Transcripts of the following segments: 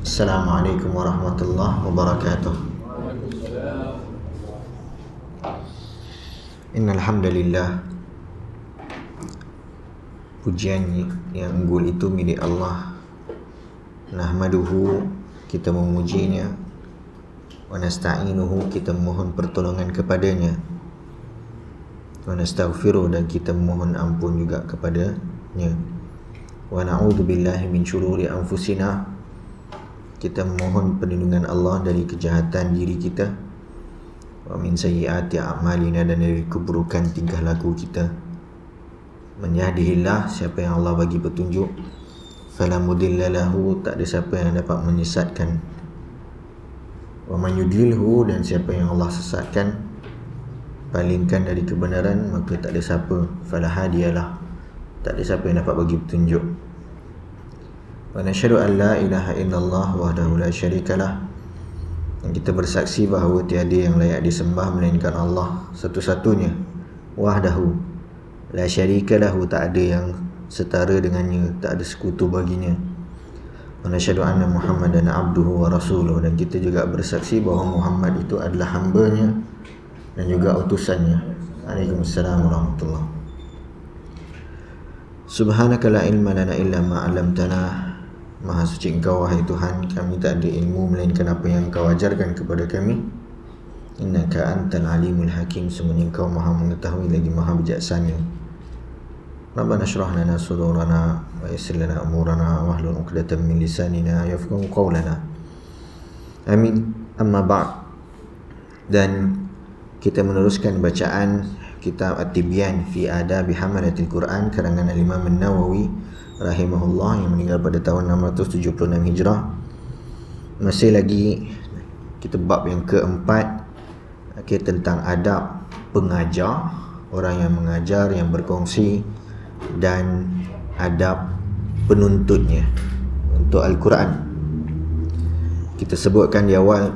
Assalamualaikum warahmatullahi wabarakatuh. Innal hamdalillah, pujian yang unggul itu milik Allah. Nahmaduhu, kita memujinya. Wa nasta'inuhu, kita memohon pertolongan kepadanya. Wa nastaghfiruh, dan kita memohon ampun juga kepadanya. Wa na'udzu billahi min syururi anfusina, kita memohon perlindungan Allah dari kejahatan diri kita. Wa min sayyiati a'malina, dan dari keburukan tingkah laku kita. Man yahdihillah, siapa yang Allah bagi petunjuk, fala mudilla lahu, tak ada siapa yang dapat menyesatkan. Wa man yudlilhu, dan siapa yang Allah sesatkan, palingkan dari kebenaran, maka tak ada siapa, fala hadiyalah, tak ada siapa yang dapat bagi petunjuk. Wa nasyhadu an la ilaha illallah wahdahu la syarikalah, dan kita bersaksi bahawa tiada yang layak disembah melainkan Allah satu-satunya. Wahdahu la syarikalah, tak ada yang setara dengannya, tak ada sekutu baginya. Wa nasyhadu anna Muhammadan abduhu wa rasuluh, dan kita juga bersaksi bahawa Muhammad itu adalah hamba-Nya dan juga utusannya. Waalaikumsalam warahmatullahi. Subhanaka la ilma lana illa ma 'allamtana. Maha suci Engkau, wahai Tuhan, kami tak ada ilmu melainkan apa yang Engkau ajarkan kepada kami. Innaka antal alimul hakim, sungguhnya Engkau maha mengetahui lagi maha bijaksana. Rabbana syrah lana sudurana wa yassir lana umurana wahlul 'uqdatam min lisanina yafqahu qawlana. Amin. Amma ba'd. Dan kita meneruskan bacaan kitab At-Tibyan fi Adabi Hamalatil Quran karangan Imam An-Nawawi rahimahullah, yang meninggal pada tahun 676 Hijrah. Masih lagi kita bab yang keempat, tentang adab pengajar, orang yang mengajar, yang berkongsi, dan adab penuntutnya untuk Al-Quran. Kita sebutkan di awal,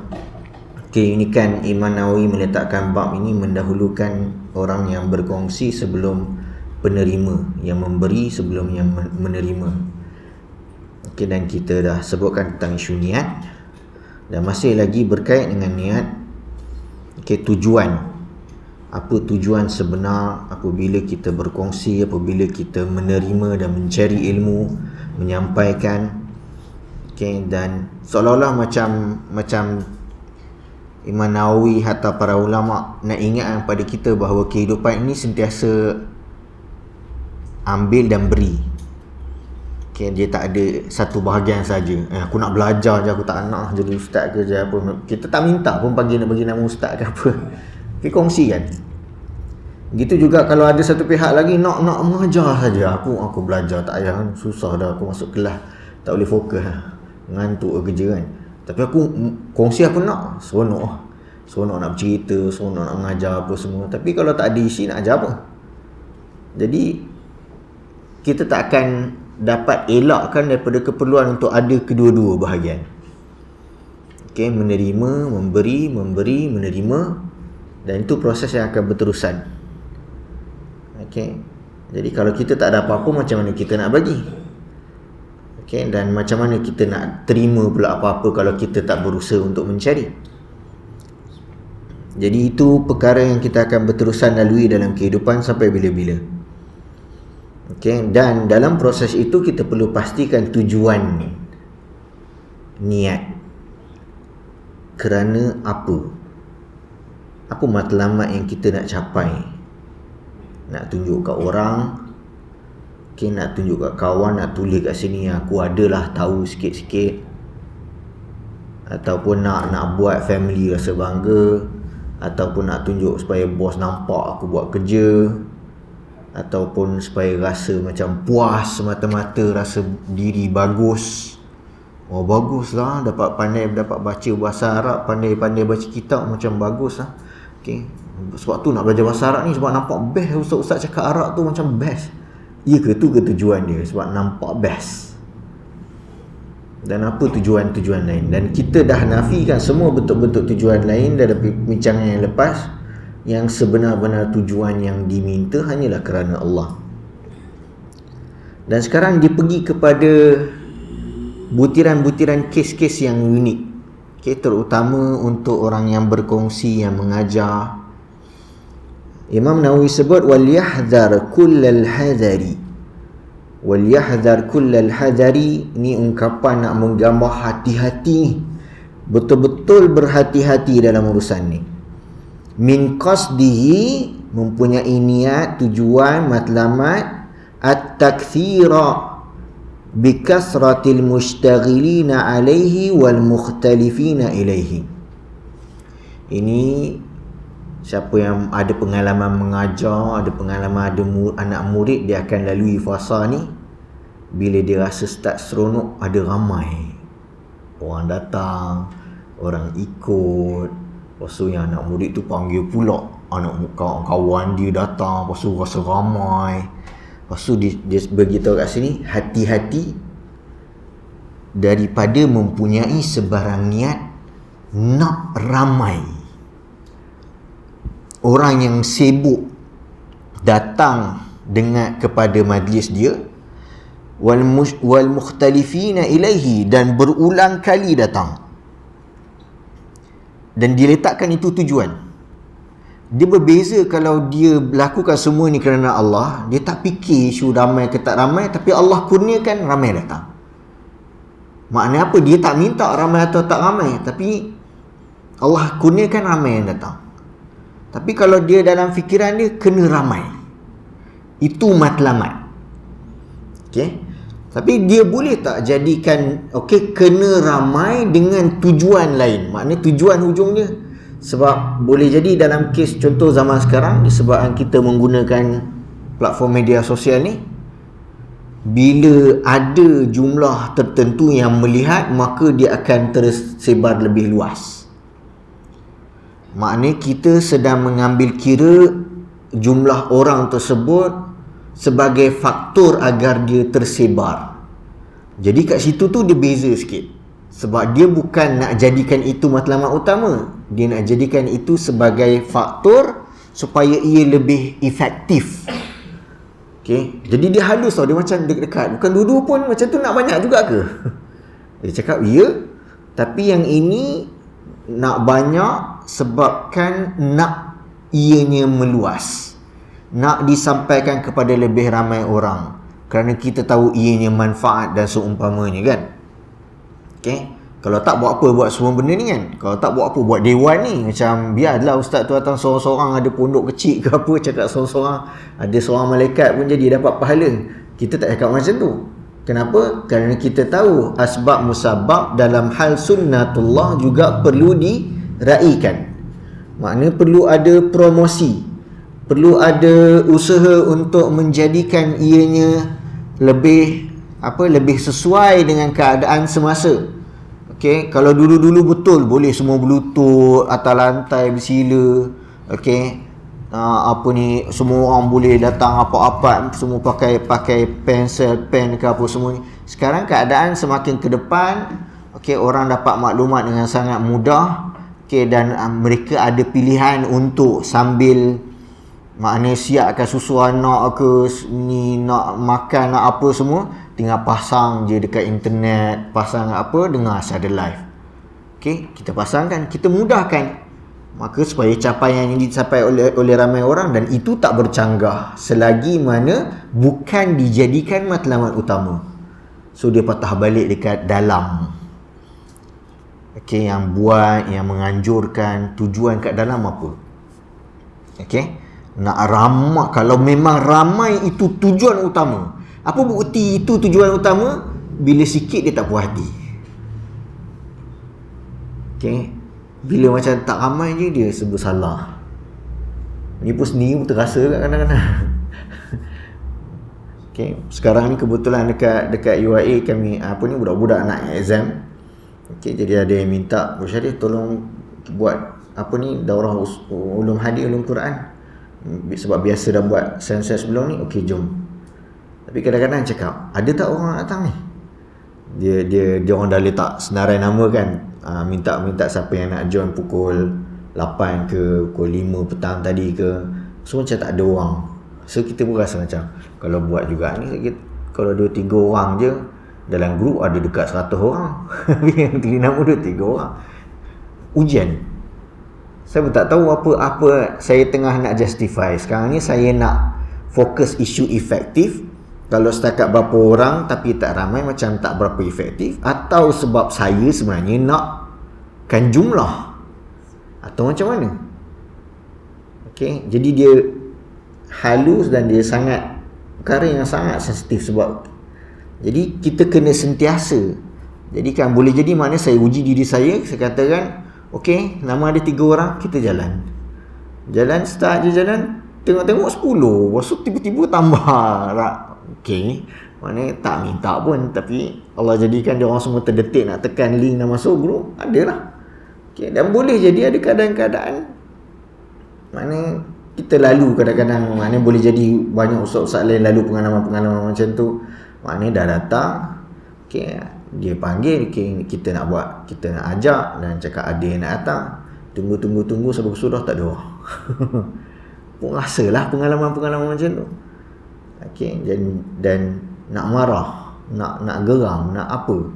keunikan Imam Nawawi meletakkan bab ini mendahulukan orang yang berkongsi sebelum penerima, yang memberi sebelum yang menerima. Dan kita dah sebutkan tentang isu niat, dan masih lagi berkait dengan niat. Tujuan, apa tujuan sebenar apabila kita berkongsi, apabila kita menerima dan mencari ilmu, menyampaikan. Dan seolah-olah macam Imam Nawawi hatta para ulama nak ingatkan pada kita bahawa kehidupan ini sentiasa ambil dan beri. Dia tak ada satu bahagian saja. Aku nak belajar je, aku tak nak jadi ustaz ke je apa. Kita tak minta pun nak bagi nama ustaz ke apa. Kita kongsikan. Gitu juga kalau ada satu pihak lagi nak mengajar saja. Aku belajar tak payah kan. Susah dah aku masuk kelas, tak boleh fokus. Ngantuk kerja kan. Tapi aku kongsi aku nak. Seronok nak bercerita, seronok nak mengajar apa semua. Tapi kalau tak ada isi, nak ajar apa? Jadi kita tak akan dapat elakkan daripada keperluan untuk ada kedua-dua bahagian. Menerima, memberi, menerima, dan itu proses yang akan berterusan. Jadi kalau kita tak ada apa-apa, macam mana kita nak bagi? Dan macam mana kita nak terima pula apa-apa kalau kita tak berusaha untuk mencari? Jadi itu perkara yang kita akan berterusan lalui dalam kehidupan sampai bila-bila. Dan dalam proses itu kita perlu pastikan tujuan niat. Kerana apa? Apa matlamat yang kita nak capai? Nak tunjuk kat orang, nak tunjuk kat kawan, nak tulis kat sini aku adalah tahu sikit-sikit, ataupun nak buat family rasa bangga, ataupun nak tunjuk supaya bos nampak aku buat kerja, ataupun supaya rasa macam puas semata-mata, rasa diri bagus. Baguslah, dapat baca bahasa Arab, pandai baca kitab, macam baguslah. Sebab tu nak belajar bahasa Arab ni, sebab nampak best ustaz-ustaz cakap Arab tu macam best. Ya ke tu ke tujuan dia? Sebab nampak best. Dan apa tujuan-tujuan lain? Dan kita dah nafikan semua bentuk-bentuk tujuan lain dalam perbincangan yang lepas. Yang sebenar-benar tujuan yang diminta hanyalah kerana Allah. Dan sekarang dia pergi kepada butiran-butiran kes-kes yang unik. Okay, terutama untuk orang yang berkongsi, yang mengajar. Imam Nawawi sebut walyahdhar kullal hadari. Walyahdhar kullal hadari ni ungkapan nak menggambar hati-hati, betul-betul berhati-hati dalam urusan ni. Min qasdihi, mempunyai niat, tujuan, matlamat, at-takthira bikasratil mushtaghilina alaihi wal mukhtalifina ilaihi. Ini siapa yang ada pengalaman mengajar, ada pengalaman ada anak murid, dia akan lalui fasa ni. Bila dia rasa start seronok, ada ramai orang datang, orang ikut. Lepas tu yang anak murid tu panggil pula anak kawan dia datang. Lepas tu rasa ramai. Lepas tu dia beritahu kat sini, hati-hati daripada mempunyai sebarang niat nak ramai. Orang yang sibuk datang dengan kepada majlis dia, wal mukhtalifina ilaihi, dan berulang kali datang, dan diletakkan itu tujuan. Dia berbeza kalau dia lakukan semua ni kerana Allah, dia tak fikir isu ramai ke tak ramai, tapi Allah kurniakan ramai datang. Maknanya apa? Dia tak minta ramai atau tak ramai, tapi Allah kurniakan ramai yang datang. Tapi kalau dia dalam fikiran dia kena ramai, itu matlamat. Okey. Tapi dia boleh tak jadikan kena ramai dengan tujuan lain. Maknanya tujuan hujungnya, sebab boleh jadi dalam kes contoh zaman sekarang, disebabkan kita menggunakan platform media sosial ni, bila ada jumlah tertentu yang melihat, maka dia akan tersebar lebih luas. Maknanya kita sedang mengambil kira jumlah orang tersebut sebagai faktor agar dia tersebar. Jadi kat situ tu dia beza sikit. Sebab dia bukan nak jadikan itu matlamat utama, dia nak jadikan itu sebagai faktor supaya ia lebih efektif. Okay? Jadi dia halus tau, dia macam dekat-dekat. Bukan dua-dua pun macam tu nak banyak juga ke? Dia cakap ya, tapi yang ini nak banyak sebabkan nak ianya meluas, nak disampaikan kepada lebih ramai orang, kerana kita tahu ianya manfaat dan seumpamanya kan. Okay? Kalau tak buat apa buat semua benda ni kan. Kalau tak buat apa buat dewan ni, macam biarlah ustaz tu datang seorang-seorang, ada pondok kecil ke apa, cakap seorang-seorang, ada seorang malaikat pun jadi dapat pahala. Kita tak cakap macam tu. Kenapa? Kerana kita tahu asbab musabab dalam hal sunnatullah juga perlu diraikan. Maknanya perlu ada promosi, perlu ada usaha untuk menjadikan ianya lebih lebih sesuai dengan keadaan semasa. Okey, kalau dulu-dulu betul boleh semua bluetooth, atas lantai bersila. Okey, semua orang boleh datang apa-apa, semua pakai pensel, pen ke apa semua ni. Sekarang keadaan semakin ke depan, okey, orang dapat maklumat dengan sangat mudah. Okey, dan mereka ada pilihan untuk sambil maknanya siapkan susu anak ke ni, nak makan, nak apa semua, tinggal pasang je dekat internet, pasang dengar secara live. Okey, kita pasangkan, kita mudahkan, maka supaya capaian yang dicapai oleh ramai orang, dan itu tak bercanggah selagi mana bukan dijadikan matlamat utama. So dia patah balik dekat dalam. Okey, yang buat, yang menganjurkan, tujuan kat dalam apa? Okey, nak ramai. Kalau memang ramai itu tujuan utama, apa bukti itu tujuan utama? Bila sikit dia tak puas hati. Okey, bila macam tak ramai je dia sebut salah. Ni pun sendiri pun terasa kadang-kadang. Okey, sekarang ni kebetulan dekat UIA kami budak-budak nak exam. Okey, jadi ada yang minta, Syarif tolong buat daurah ulum hadis, ulum Quran. Sebab biasa dah buat sensus sebelum ni. Okey, jom. Tapi kadang-kadang cakap, ada tak orang datang ni? Dia orang dah letak senarai nama kan. Minta siapa yang nak join pukul 8 ke pukul 5 petang tadi ke. So macam tak ada orang. So kita pun rasa macam kalau buat juga ni, kalau 2-3 orang je, Dalam grup ada dekat 100 orang. Yang tulis nama dia 3 orang. Ujian. Saya pun tak tahu apa saya tengah nak justify. Sekarang ni saya nak fokus isu efektif. Kalau setakat berapa orang tapi tak ramai, macam tak berapa efektif. Atau sebab saya sebenarnya nakkan jumlah, atau macam mana? Okay, jadi dia halus dan dia sangat perkara yang sangat sensitif. Sebab jadi kita kena sentiasa. Jadi kan boleh jadi makna saya uji diri saya katakan, okey, nama ada 3 orang, kita jalan. Start je jalan, tengok-tengok 10, lepas tu tiba-tiba tambah. Okey, maknanya tak minta pun, tapi Allah jadikan dia orang semua terdetik nak tekan link nak masuk grup, adalah. Okey, dan boleh jadi ada keadaan-keadaan maknanya kita lalu kadang-kadang, maknanya boleh jadi banyak ustaz-ustaz lain lalu pengalaman-pengalaman macam tu. Maknanya dah datang, okay, dia panggil, okay, kita nak buat, kita nak ajak dan cakap ada yang nak datang. Tunggu sampai sudah tak ada orang. Pun rasalah pengalaman-pengalaman macam tu. Okay, dan nak marah, nak geram, nak apa.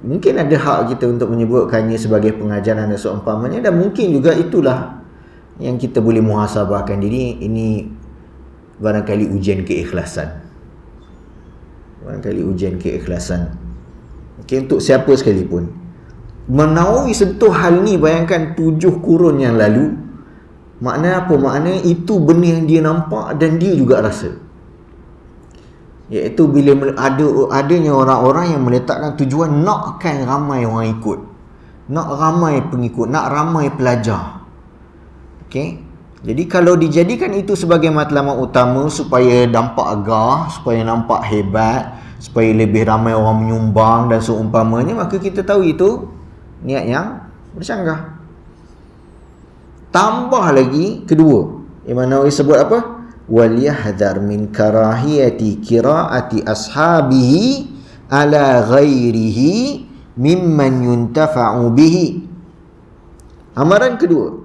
Mungkin ada hak kita untuk menyebutkannya sebagai pengajaran dan seumpamanya, dan mungkin juga itulah yang kita boleh muhasabahkan diri. Ini barangkali ujian keikhlasan. Okay, untuk siapa sekalipun. Menawi sebetul hal ni, bayangkan 7 kurun yang lalu. Makna apa? Makna itu benda yang dia nampak dan dia juga rasa. Iaitu bila adanya orang-orang yang meletakkan tujuan nakkan ramai orang ikut, nak ramai pengikut, nak ramai pelajar. Okay, jadi kalau dijadikan itu sebagai matlamat utama supaya nampak agah, supaya nampak hebat, supaya lebih ramai orang menyumbang dan seumpamanya, maka kita tahu itu niat yang bercanggah. Tambah lagi kedua, Imam Nawawi sebut apa? Wal yahdhar min karahiyati qiraati ashabihi ala ghairihi mimman yuntafa'u bihi. Amaran kedua,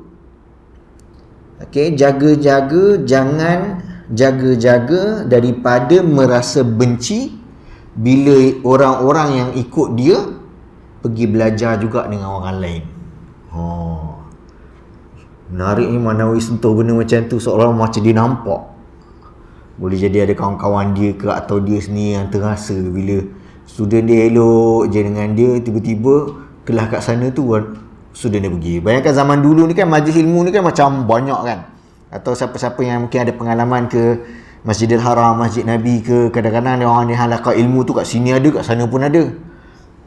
okey, jaga-jaga daripada merasa benci bila orang-orang yang ikut dia pergi belajar juga dengan orang lain. Menarik ni, Manawi sentuh benda macam tu seolah macam dia nampak. Boleh jadi ada kawan-kawan dia ke atau dia sendiri yang terasa bila student dia elok je dengan dia, tiba-tiba kelas kat sana tu student dia pergi. Bayangkan zaman dulu ni kan, majlis ilmu ni kan macam banyak kan. Atau siapa-siapa yang mungkin ada pengalaman ke Masjidil Haram, Masjid Nabi ke, kadang-kadang dia orang ni halaqah ilmu tu kat sini ada, kat sana pun ada.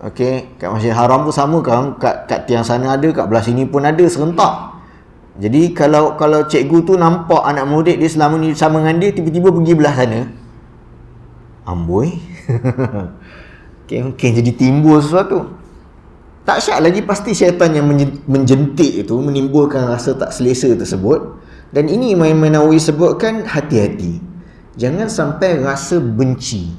Okey, kat Masjid Haram pun sama kan, kat tiang sana ada, kat belah sini pun ada, serentak. Jadi kalau cikgu tu nampak anak murid dia selama ni sama dengan dia, tiba-tiba pergi belah sana, amboi. Mungkin jadi timbul sesuatu. Tak syak lagi pasti syaitan yang menjentik itu menimbulkan rasa tak selesa tersebut. Dan ini Imam Nawawi sebutkan, hati-hati. Jangan sampai rasa benci,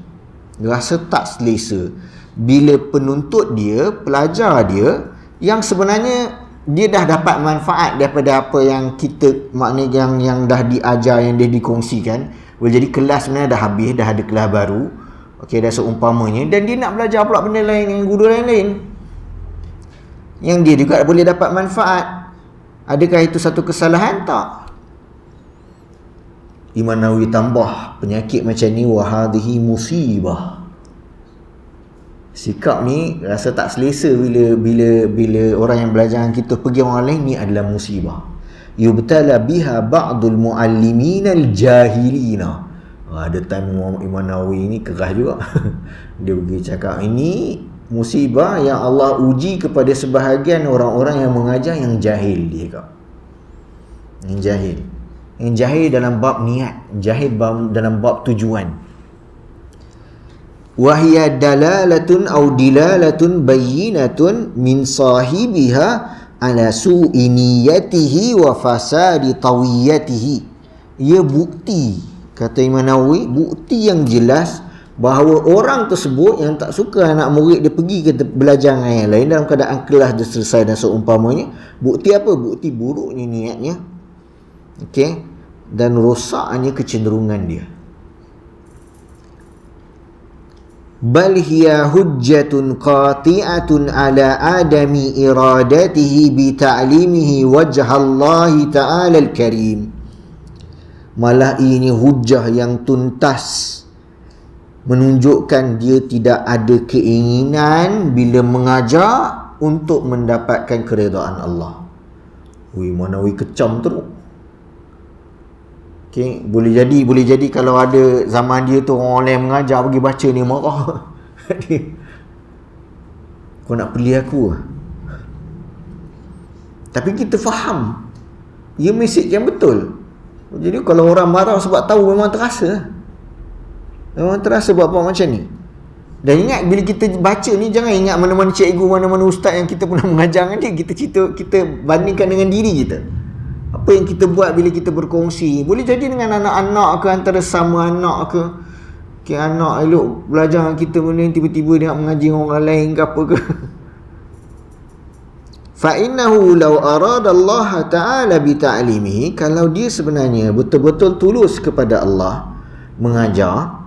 rasa tak selesa bila penuntut dia, pelajar dia, yang sebenarnya dia dah dapat manfaat daripada apa yang kita, maknanya yang dah diajar, yang dia dikongsikan. Boleh jadi kelas sebenarnya dah habis, dah ada kelas baru, okey, dah seumpamanya, dan dia nak belajar pula benda lain dengan guru lain-lain yang dia juga boleh dapat manfaat. Adakah itu satu kesalahan? Tak. Imam Nawawi tambah, penyakit macam ni, wahadhihi musibah. Sikap ni rasa tak selesa bila orang yang belajar dengan kita pergi orang lain, ni adalah musibah. Yubtala biha ba'dul muallimin al-jahilina. Ada time Imam Nawawi ni keras juga. Dia pergi cakap, ini musibah yang Allah uji kepada sebahagian orang-orang yang mengajar yang jahil. Dia kata yang jahil dalam bab niat, jahil dalam bab tujuan. Wahia dalalatun au dilalatun bayyinatun min sahibiha ala su'i niyatihi wa fasadi tawiyatihi. Ia bukti, kata Imam Nawawi, bukti yang jelas bahawa orang tersebut yang tak suka anak murid dia pergi ke belajar dengan yang lain dalam keadaan kelas dia selesai dan seumpamanya. Bukti apa? Bukti buruknya niatnya, okey, dan rosaknya kecenderungan dia. bal hiya hujjatun qati'atun ala adami iradatihi bi ta'limihi wajhallahi ta'ala al-karim. Malah ini hujjah yang tuntas menunjukkan dia tidak ada keinginan bila mengajar untuk mendapatkan keredaan Allah. Mana kecam teruk. Okay, boleh jadi kalau ada zaman dia tu orang lain mengajar pergi baca ni marah. Kau nak pilih aku? Tapi kita faham ia mesej yang betul. Jadi kalau orang marah sebab tahu, memang terasa. Memang terasa buat apa macam ni. Dan ingat bila kita baca ni, jangan ingat mana-mana cikgu, mana-mana ustaz yang kita pernah mengajar dengan dia. Kita bandingkan dengan diri kita. Apa yang kita buat bila kita berkongsi. Boleh jadi dengan anak-anak ke, antara sama anak ke. Anak elok belajar dengan kita benda, tiba-tiba dia nak mengaji orang lain ke apa ke. Fa'innahu law arada Allah Ta'ala bita'limihi, kalau dia sebenarnya betul-betul tulus kepada Allah mengajar,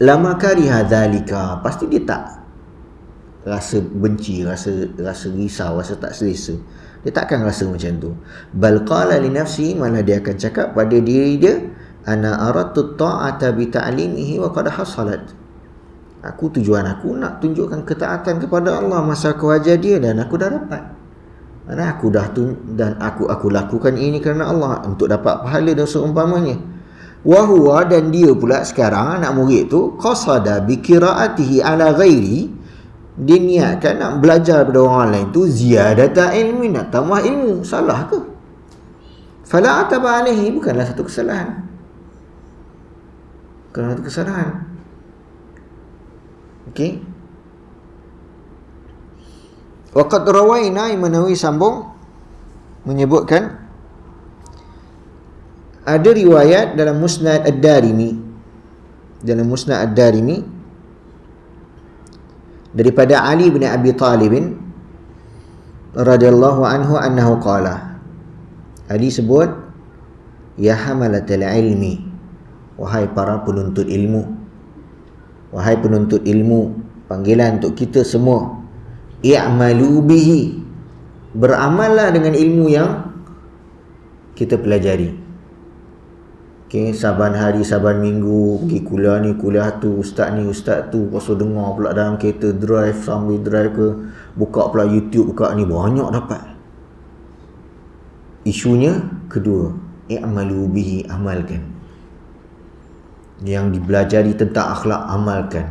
lama kariha dzalika, pasti dia tak rasa benci, rasa risau, rasa tak selesa. Dia takkan rasa macam tu. Bal qala li nafsi, malah dia akan cakap pada diri dia, ana aradtu ta'ata bi ta'limihi wa qad hasalat. Tujuan aku nak tunjukkan ketaatan kepada Allah masa aku ajar dia, dan aku dah dapat. Mana aku dah dan aku lakukan ini kerana Allah, untuk dapat pahala dan seumpamanya. Wa huwa, dan dia pula sekarang anak murid tu qasada bi qiraatihi ala ghairi, dia niatkan nak belajar pada orang lain tu ziyadata ilmi, nak tambah ilmu. Salah ke? Fala ataba alaihi, bukanlah satu kesalahan. Bukan satu kesalahan. Okey. Waqad rawaina, Imam Nawawi sambung menyebutkan ada riwayat dalam Musnad Ad-Darimi, daripada Ali bin Abi Talib radhiyallahu anhu annahu qala, Ali sebut, ya hamalatal ilmi, wahai para penuntut ilmu, wahai penuntut ilmu, panggilan untuk kita semua, i'malu bihi, beramallah dengan ilmu yang kita pelajari. Okay, saban hari, saban minggu pergi kuliah ni, kuliah tu, ustaz ni, ustaz tu. Lepas tu dengar pula dalam kereta drive, sambil drive ke, buka pula YouTube, buka ni, banyak dapat. Isunya kedua, i'malu bihi, amalkan. Yang dipelajari tentang akhlak, amalkan.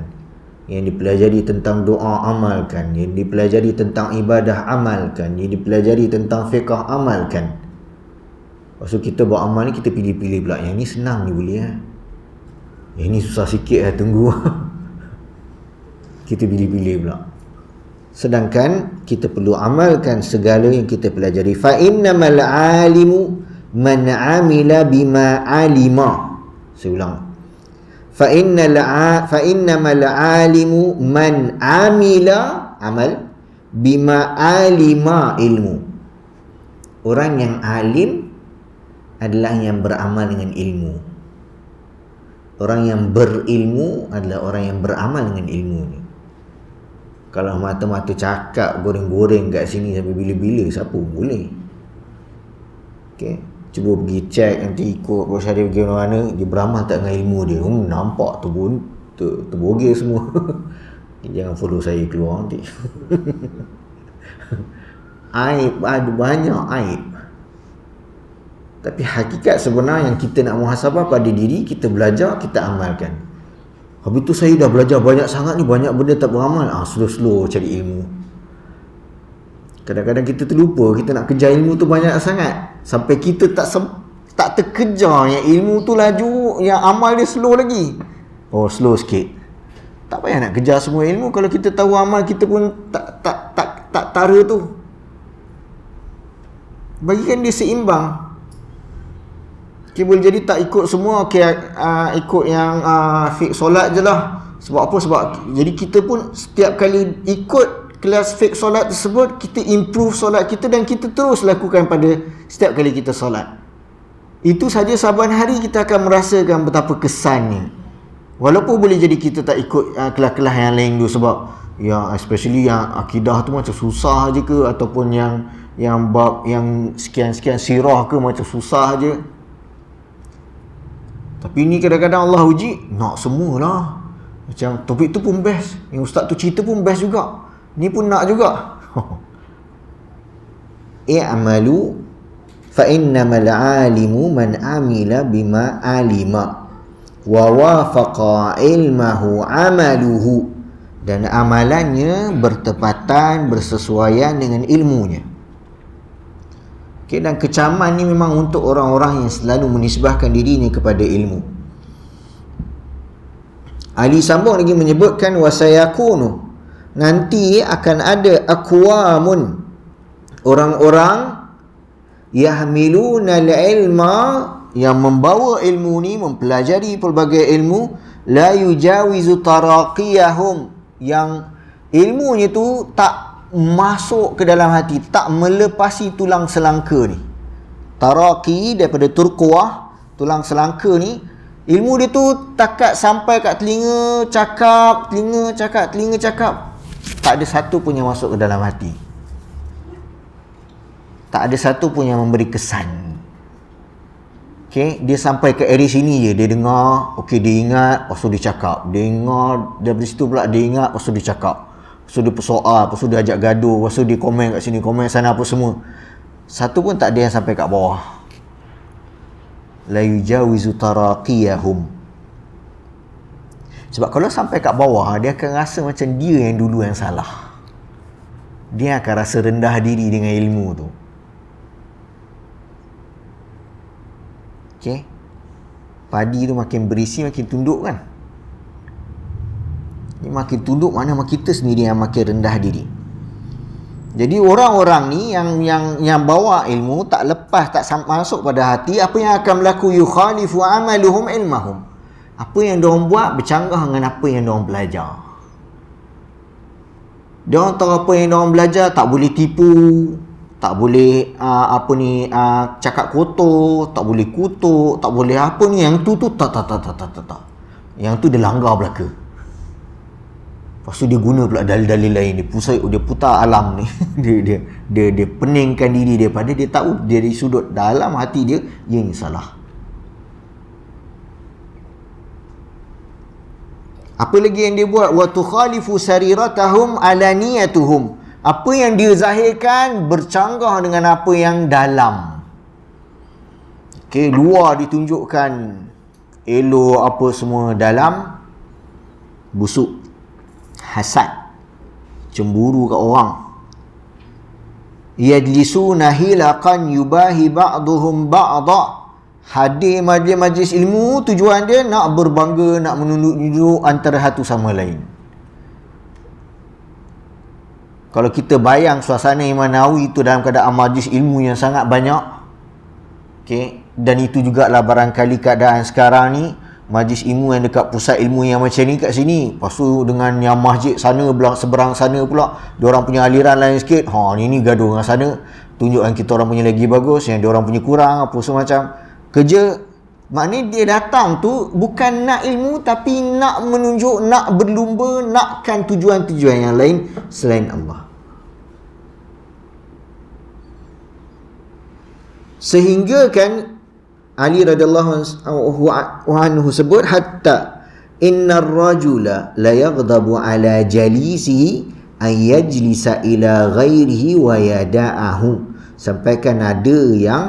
Yang dipelajari tentang doa, amalkan. Yang dipelajari tentang ibadah, amalkan. Yang dipelajari tentang fiqh, amalkan. Lepas tu kita buat amal ni, kita pilih-pilih pula. Yang ni senang ni boleh Yang ni susah sikit tunggu. Kita pilih-pilih pula. Sedangkan kita perlu amalkan segala yang kita pelajari. Fa innamal alimu man amila bima alima. Saya ulang. Fa innamal alimu man amila, amal, bima alima, ilmu. Orang yang alim adalah yang beramal dengan ilmu. Orang yang berilmu adalah orang yang beramal dengan ilmu ni. Kalau mata-mata cakap goreng-goreng kat sini sampai bila-bila, siapa boleh? Okay, cuba pergi check, nanti ikut Bos Syarif pergi mana-mana, dia beramal tak dengan ilmu dia. Nampak tu pun terbogel semua. Jangan follow saya keluar nanti. Aib, ada banyak aib. Tapi hakikat sebenar yang kita nak muhasabah pada diri, kita belajar, kita amalkan. Habis tu saya dah belajar banyak sangat ni, banyak benda tak beramal. Slow-slow cari ilmu. Kadang-kadang kita terlupa, kita nak kejar ilmu tu banyak sangat. Sampai kita tak terkejar yang ilmu tu laju, yang amal dia slow lagi. Oh, slow sikit. Tak payah nak kejar semua ilmu kalau kita tahu amal kita pun tak tara tu. Bagikan dia seimbang. Okay, boleh jadi tak ikut semua, ikut yang fix solat je lah. Sebab apa? Sebab jadi kita pun setiap kali ikut kelas fix solat tersebut, kita improve solat kita dan kita terus lakukan pada setiap kali kita solat. Itu saja saban hari kita akan merasakan betapa kesannya. Walaupun boleh jadi kita tak ikut kelas-kelas yang lain tu, sebab yang especially yang akidah tu macam susah je ke, ataupun yang bab yang sekian-sekian sirah ke macam susah je. Tapi ni kadang-kadang Allah uji nak semualah. Macam topik tu pun best, yang ustaz tu cerita pun best juga, ni pun nak juga. I'malu fa innamal alimu man amila bima alima wa wafaqa ilmahu amaluhu, dan amalannya bertepatan, bersesuaian dengan ilmunya. Okay, dan kecaman ni memang untuk orang-orang yang selalu menisbahkan dirinya kepada ilmu. Ali sambung lagi menyebutkan wasayakunu, nanti akan ada aqwamun, orang-orang yahmiluna al-ilma, yang membawa ilmu ni, mempelajari pelbagai ilmu, la yujawizu taraqiyahum, yang ilmunya tu tak masuk ke dalam hati, tak melepasi tulang selangka ni. Taraqi daripada turquah, tulang selangka ni, ilmu dia tu takat sampai kat telinga cakap, telinga cakap, tak ada satu pun yang masuk ke dalam hati. Tak ada satu pun yang memberi kesan. Okay, dia sampai ke area sini je, dia dengar, okay, dia ingat, lepas tu dia cakap, dia dengar, dari situ pula dia ingat, lepas tu dia cakap, lepas tu dia persoal, lepas tu dia ajak gaduh, lepas tu dia komen kat sini, komen sana, apa semua. Satu pun tak ada yang sampai kat bawah. La yujawizu taraqiyahum. Sebab kalau sampai kat bawah, dia akan rasa macam dia yang dulu yang salah. Dia akan rasa rendah diri dengan ilmu tu. Okay. Padi tu makin berisi, makin tunduk kan. Ni makin tunduk, mana kita sendiri yang makin rendah diri. Jadi orang-orang ni yang bawa ilmu tak lepas, tak masuk pada hati, apa yang akan berlaku? Yukhalifu amaluhum ilmahum. Apa yang diorang buat bercanggah dengan apa yang diorang belajar. Diorang tahu apa yang diorang belajar, tak boleh tipu, tak boleh cakap kotor, tak boleh kutuk, tak boleh apa ni, yang tu tak. Yang tu dia langgar belaka. Lepas tu dia guna pula dalil-dalil lain, dia putar alam ni. dia peningkan diri dia, pada dia tahu dari sudut dalam hati dia ni salah. Apa lagi yang dia buat? Wa tukhalifu sariratahum alaniyatuhum. Apa yang dia zahirkan bercanggah dengan apa yang dalam. Okay, luar ditunjukkan elok apa semua, dalam busuk, hasad, cemburu kat orang. Yajlisuna hilaqan yubahi ba'duhum ba'da. Hadir majlis-majlis ilmu, tujuan dia nak berbangga, nak menunjuk antara satu sama lain. Kalau kita bayang suasana Imam Nawawi itu dalam keadaan majlis ilmu yang sangat banyak, okay, dan itu jugalah barangkali keadaan sekarang ni, majlis ilmu yang dekat pusat ilmu yang macam ni kat sini, lepas tu dengan yang masjid sana seberang sana pula diorang punya aliran lain sikit, ni gaduh dengan sana, tunjukkan kita orang punya lagi bagus, yang diorang punya kurang, apa semacam kerja. Maknanya dia datang tu bukan nak ilmu, tapi nak menunjuk, nak berlumba, nakkan tujuan-tujuan yang lain selain Allah. Sehingga kan Ali radhiyallahu anhu sebut, hatta innar rajula la yaghdabu ala jalisihi an yajlisa ila ghairihi wa yada'ahu. Sampaikan ada yang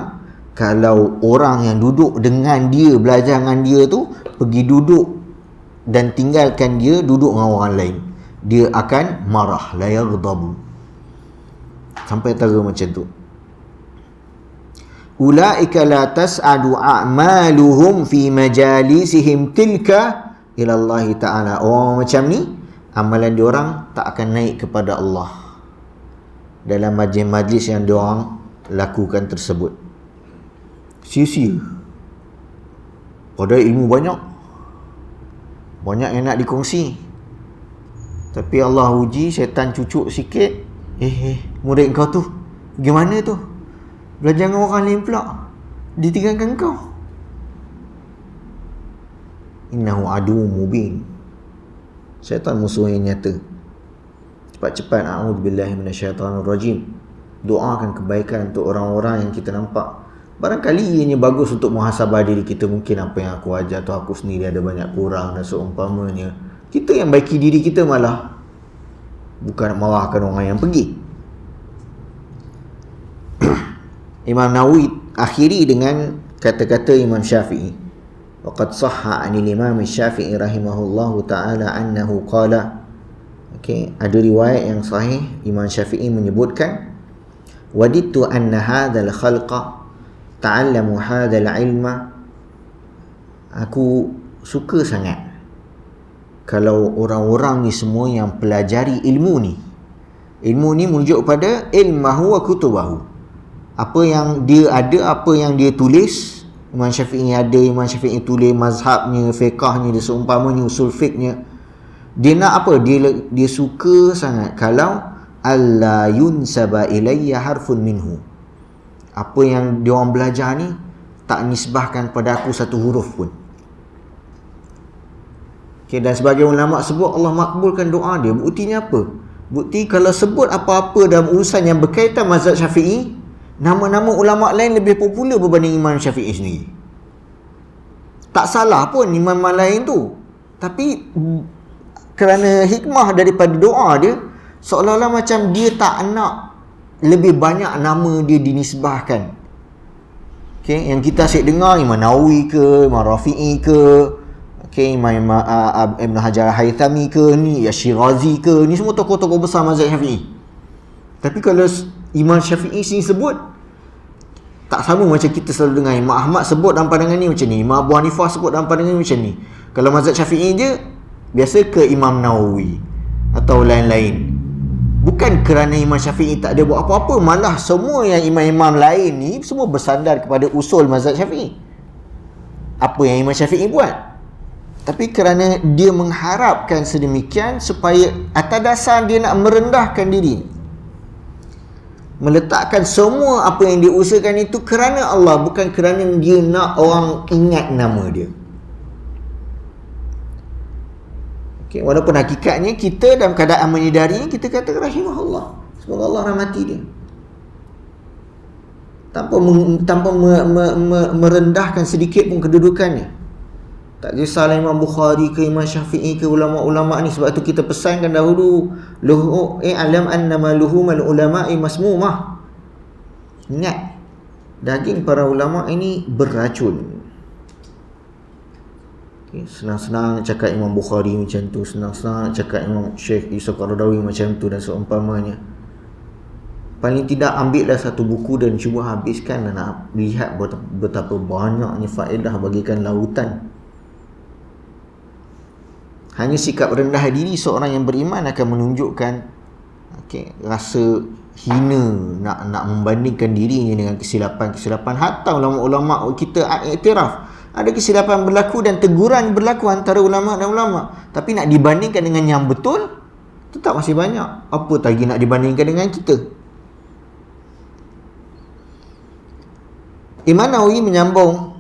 kalau orang yang duduk dengan dia, belajar dengan dia tu, pergi duduk dan tinggalkan dia duduk dengan orang lain, dia akan marah, la yaghdabu. Sampai tara macam tu. Ulaika la tas'adu a'maluhum fi majalisihim tilka ila Allah Ta'ala. Orang macam ni, amalan diorang tak akan naik kepada Allah dalam majlis-majlis yang diorang lakukan tersebut. Sia-sia. Padahal ilmu banyak yang nak dikongsi, tapi Allah uji, syaitan cucuk sikit. Murid kau tu gimana tu? Belajar dengan orang lain pula, ditinggalkan kau. Innahu aduwwun mubin. Syaitan musuh yang nyata. Cepat-cepat a'udzubillahi minasyaitonirrajim. Doakan kebaikan untuk orang-orang yang kita nampak. Barangkali ianya bagus untuk muhasabah diri kita. Mungkin apa yang aku ajar tu aku sendiri ada banyak kurang dan seumpamanya. Kita yang baiki diri kita malah. Bukan nak marahkan orang yang pergi. Imam Nawawi akhiri dengan kata-kata Imam Syafi'i. Waqad sahha 'anil Imam Syafi'i rahimahullahu ta'ala annahu qala. Okey, ada riwayat yang sahih Imam Syafi'i menyebutkan, waditu anna hadzal khalqa ta'allamu hadzal ilma. Aku suka sangat kalau orang-orang ni semua yang pelajari ilmu ni. Ilmu ni menunjuk pada ilmahu wa kutubahu. Apa yang dia ada, apa yang dia tulis. Imam Syafi'i ada, Imam Syafi'i tulis mazhabnya, fiqahnya, dia seumpamanya, usul fiqhnya. Dia nak apa? Dia suka sangat kalau alla yunsaba ilayya harfun minhu. Apa yang dia orang belajar ni tak nisbahkan pada aku satu huruf pun. Okay, dan sebagai ulama sebut Allah makbulkan doa dia. Buktinya apa? Bukti kalau sebut apa-apa dalam urusan yang berkaitan mazhab Syafi'i, nama-nama ulama lain lebih popular berbanding Imam Syafi'i sendiri. Tak salah pun imam lain tu, tapi kerana hikmah daripada doa dia, seolah-olah macam dia tak nak lebih banyak nama dia dinisbahkan. Okay, yang kita asyik dengar Imam Nawawi ke, Imam Rafi'i ke, okay, Imam Ibn Hajar Haythami ke, ni ya Syirazi ke, ni semua tokoh-tokoh besar mazhab Syafi'i. Tapi kalau Imam Syafi'i sini sebut, tak sama macam kita selalu dengar Imam Ahmad sebut dalam pandangan ni macam ni, Imam Abu Hanifah sebut dalam pandangan ni macam ni. Kalau mazhab Syafi'i je, biasa ke Imam Nawawi atau lain-lain. Bukan kerana Imam Syafi'i tak ada buat apa-apa, malah semua yang imam-imam lain ni semua bersandar kepada usul mazhab Syafi'i. Apa yang Imam Syafi'i buat? Tapi kerana dia mengharapkan sedemikian supaya atas dasar dia nak merendahkan diri, meletakkan semua apa yang dia usahakan itu kerana Allah, bukan kerana dia nak orang ingat nama dia. Okay, walaupun hakikatnya kita dalam keadaan menyedari, kita kata rahimahullah, semoga Allah rahmati dia, tanpa merendahkan sedikit pun kedudukannya. Tak kisahlah Imam Bukhari ke Imam Syafi'i ke, ulama-ulama ni. Sebab tu kita pesankan dahulu, alam annama luhumal ulama'i masmumah. Ingat, daging para ulama ini beracun. Okay, senang-senang cakap Imam Bukhari macam tu, senang-senang cakap Imam Syekh Yusuf Qaradawi macam tu dan seumpamanya. Paling tidak ambillah satu buku dan cuba habiskan dan nak lihat betapa banyaknya faedah bagikan lautan. Hanya sikap rendah diri seorang yang beriman akan menunjukkan rasa hina, nak membandingkan dirinya dengan kesilapan-kesilapan. Hatta ulama-ulama kita iktiraf ada kesilapan berlaku dan teguran berlaku antara ulama dan ulama, tapi nak dibandingkan dengan yang betul, tetap masih banyak. Apa lagi nak dibandingkan dengan kita? Imam Nawawi menyambung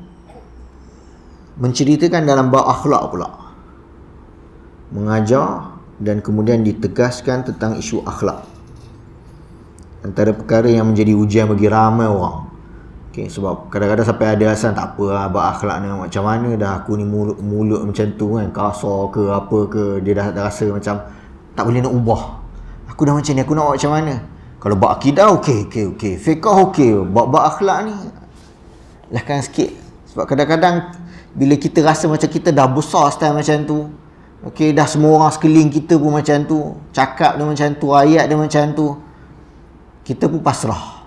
menceritakan dalam bab akhlak pula, mengajar dan kemudian ditegaskan tentang isu akhlak. Antara perkara yang menjadi ujian bagi ramai orang. Sebab kadang-kadang sampai ada alasan, tak apa lah, bab akhlak ni macam mana dah, aku ni mulut macam tu kan, kasar ke apa ke, dia dah rasa macam tak boleh nak ubah. Aku dah macam ni, aku nak buat macam mana? Kalau bab akidah okey, fiqh okey, bab akhlak ni lahkan sikit. Sebab kadang-kadang bila kita rasa macam kita dah besar style macam tu, dah semua orang sekeliling kita pun macam tu, cakap dia macam tu, ayat dia macam tu, kita pun pasrah.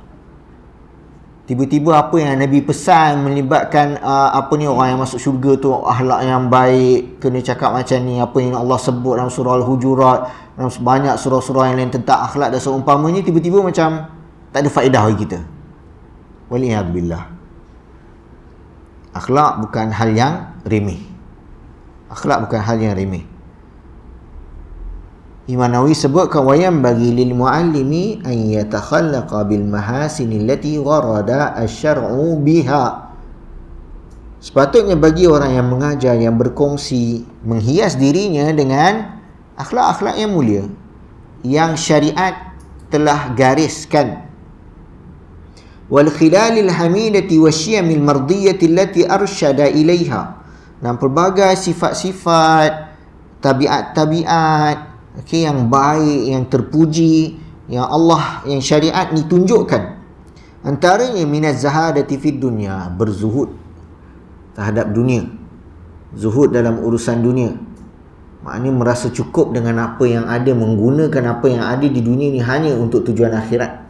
Tiba-tiba apa yang Nabi pesan melibatkan orang yang masuk syurga tu akhlak yang baik, kena cakap macam ni. Apa yang Allah sebut dalam surah Al-Hujurat, dalam banyak surah-surah yang lain tentang akhlak dan seumpamanya, tiba-tiba macam tak ada faedah bagi kita. Waliyadzubillah. Akhlak bukan hal yang remeh. Akhlak bukan hal yang remeh. Imam Nawawi sebutkan, wayam bagi lil muallimi an yatakhallaqa bil mahasin allati warada asy-syar'u biha. Sepatutnya bagi orang yang mengajar, yang berkongsi, menghias dirinya dengan akhlak-akhlak yang mulia yang syariat telah gariskan. Wal khilalil hamidati wasyamil mardiyati allati arsyada ilaiha, dan pelbagai sifat-sifat, tabiat-tabiat yang baik, yang terpuji, yang Allah, yang syariat ni tunjukkan. Antaranya minaz zahadati fid dunya, berzuhud terhadap dunia, zuhud dalam urusan dunia. Maknanya merasa cukup dengan apa yang ada, menggunakan apa yang ada di dunia ni hanya untuk tujuan akhirat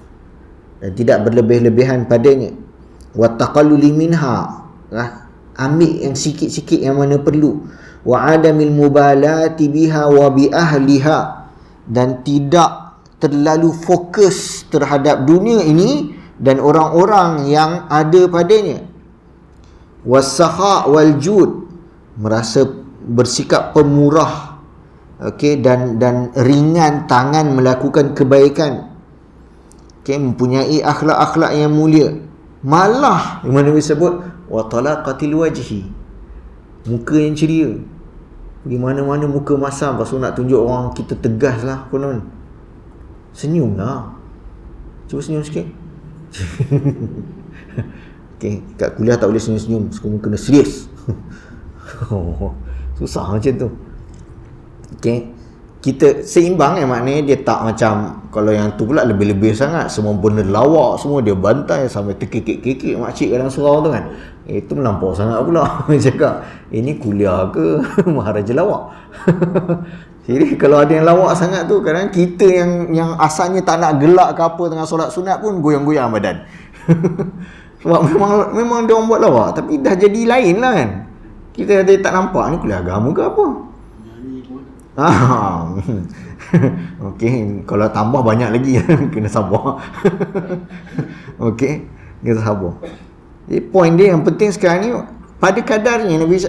dan tidak berlebih-lebihan padanya. Wa taqalluli minha, ambil yang sikit-sikit yang mana perlu. Wa adamil mubalati biha wa bi ahliha, dan tidak terlalu fokus terhadap dunia ini dan orang-orang yang ada padanya. Wasakha wal jud, merasa bersikap pemurah, dan ringan tangan melakukan kebaikan, mempunyai akhlak-akhlak yang mulia. Malah yang mana disebut wa talaqatil wajhi, muka yang ceria. Pergi mana-mana muka masam, lepas tu nak tunjuk orang kita tegas lah, konon senyum lah, cuba senyum sikit. Kat kuliah tak boleh senyum-senyum, semua kena serius. Susah macam tu. Kita seimbang, maknanya dia tak macam, kalau yang tu pula lebih-lebih sangat, semua benda lawak, semua dia bantai sampai terkekek-kekek makcik dalam surau tu kan. Itu melampau sangat pula. Cakap, ini kuliah ke maharaja lawak? Jadi kalau ada yang lawak sangat tu, kadang kita yang asalnya tak nak gelak ke apa tengah solat sunat pun goyang-goyang badan. Sebab memang dia orang buat lawak, tapi dah jadi lain lah kan. Kita ada tak nampak ni kuliah agama ke apa. Okey, kalau tambah banyak lagi kena sabar. Okey, kena sabar. Jadi point dia yang penting sekarang ni, pada kadarnya Nabi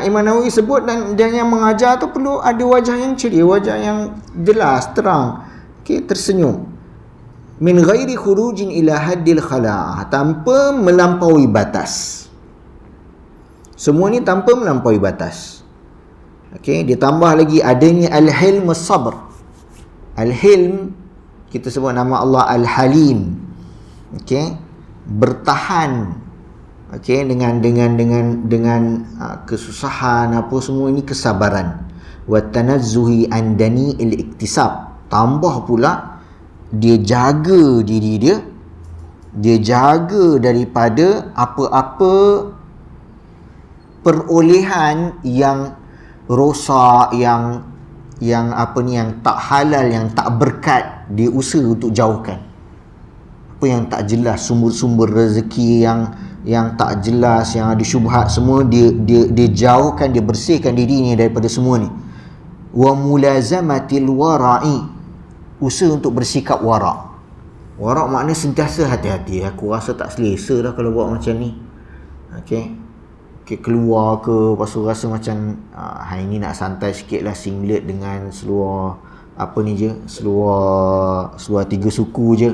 Imam Nawawi sebut, dan yang mengajar tu perlu ada wajah yang ceria, wajah yang jelas, terang, tersenyum. Min ghairi khurujin ila haddil khala'ah, tanpa melampaui batas. Semua ni tanpa melampaui batas. Ditambah lagi adanya al-hilm as-sabr. Al-hilm, kita sebut nama Allah Al-Halim. Bertahan. Dengan kesusahan apa semua ini, kesabaran. Wa tanazzuhi an dani'il iktisab. Tambah pula dia jaga diri dia, dia jaga daripada apa-apa perolehan yang rosak, yang tak halal, yang tak berkat, dia usaha untuk jauhkan. Apa yang tak jelas, sumber-sumber rezeki yang tak jelas, yang ada syubhat, semua dia jauhkan, dia bersihkan dirinya daripada semua ni. Wa mulazamatil wara'i, usaha untuk bersikap warak. Warak maknanya sentiasa hati-hati. Aku rasa tak selesa dah kalau buat macam ni. Keluar ke, lepas tu rasa macam hari ni nak santai sikit lah, singlet dengan seluar apa ni je, seluar 3 suku je,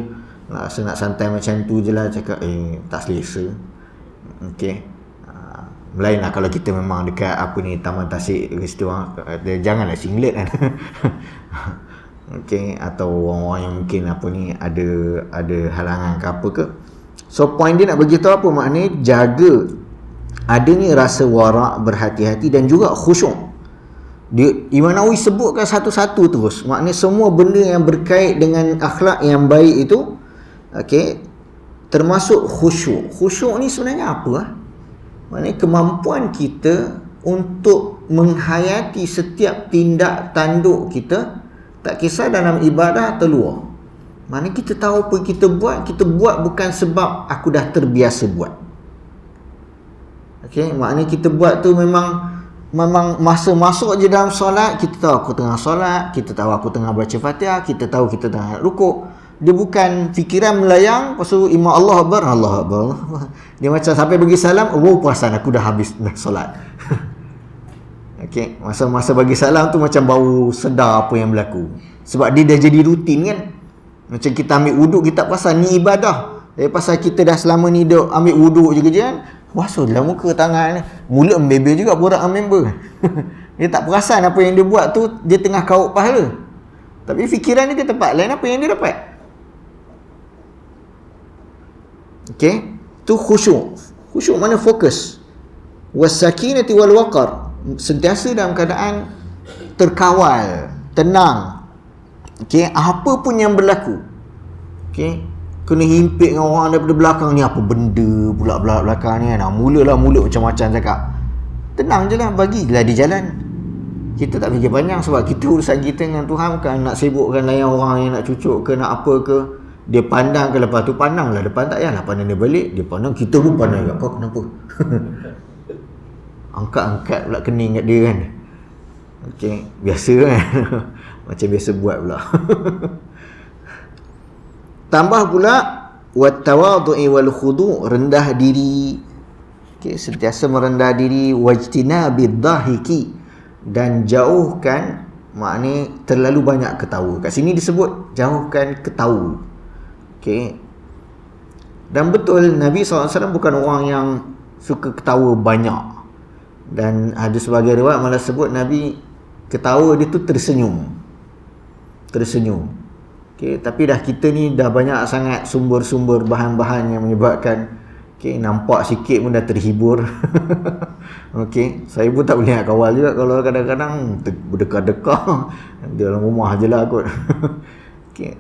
rasa nak santai macam tu je lah. Cakap tak selesa. Melainlah kalau kita memang dekat apa ni, Taman Tasik ke situ, janganlah singlet kan. Atau orang-orang yang mungkin apa ni ada halangan ke apa ke. So point dia nak beritahu apa, maknanya jaga adanya rasa warak, berhati-hati, dan juga khusyuk. Imam Nawawi sebutkan satu-satu terus, maknanya semua benda yang berkait dengan akhlak yang baik itu, termasuk khusyuk. Khusyuk ni sebenarnya apa? Maknanya kemampuan kita untuk menghayati setiap tindak tanduk kita, tak kisah dalam ibadah atau luar. Maknanya kita tahu apa kita buat bukan sebab aku dah terbiasa buat. Maknanya kita buat tu memang masa masuk je dalam solat, kita tahu aku tengah solat, kita tahu aku tengah baca Fatihah, kita tahu kita tengah rukuk. Dia bukan fikiran melayang, lepas tu imam Allah Akbar, Allah Akbar. Dia macam sampai bagi salam, perasan aku dah habis dah solat. Masa-masa bagi salam tu macam baru sedar apa yang berlaku. Sebab dia dah jadi rutin kan. Macam kita ambil wuduk, kita perasan ni ibadah. Pasal kita dah selama ni duk ambil wuduk je kan. Basuh dalam muka tangan ni. Mulut membebel juga borak dengan member. Dia tak perasan apa yang dia buat tu, dia tengah kaut pahala. Tapi fikiran dia ke tempat lain, apa yang dia dapat. Okey, tu khusyuk. Khusyuk mana fokus. Was-sakinati wal waqar, sentiasa dalam keadaan terkawal, tenang. Okey, apa pun yang berlaku. Okey, kena himpit dengan orang daripada belakang ni, apa benda pula belakang ni kan. Mulalah mulut macam-macam cakap. Tenang je lah, bagilah dia jalan. Kita tak fikir panjang sebab kita urusan kita dengan Tuhan bukan nak sibukkan layan orang yang nak cucuk ke nak apa ke. Dia pandang ke lepas tu pandang lah, depan tak payahlah pandang dia balik. Dia pandang, kita pun pandang juga. Kau kenapa? Angkat-angkat pula kening kat dia kan. Okey, biasa kan. Macam biasa buat pula. Tambah pula wat-tawadhu'i wal khudu', rendah diri. Okey, sentiasa merendah diri, wajtinabid dhahiki, dan jauhkan, maknanya terlalu banyak ketawa. Kat sini disebut jauhkan ketawa. Okey. Dan betul Nabi SAW bukan orang yang suka ketawa banyak. Dan ada sebagai riwayat malah sebut Nabi ketawa dia tu tersenyum. Okey, tapi dah kita ni dah banyak sangat sumber-sumber bahan-bahan yang menyebabkan nampak sikit pun dah terhibur. Okey, saya pun tak boleh nak kawal juga kalau kadang-kadang berdekah-dekah. Dalam rumah je lah kot. Okey.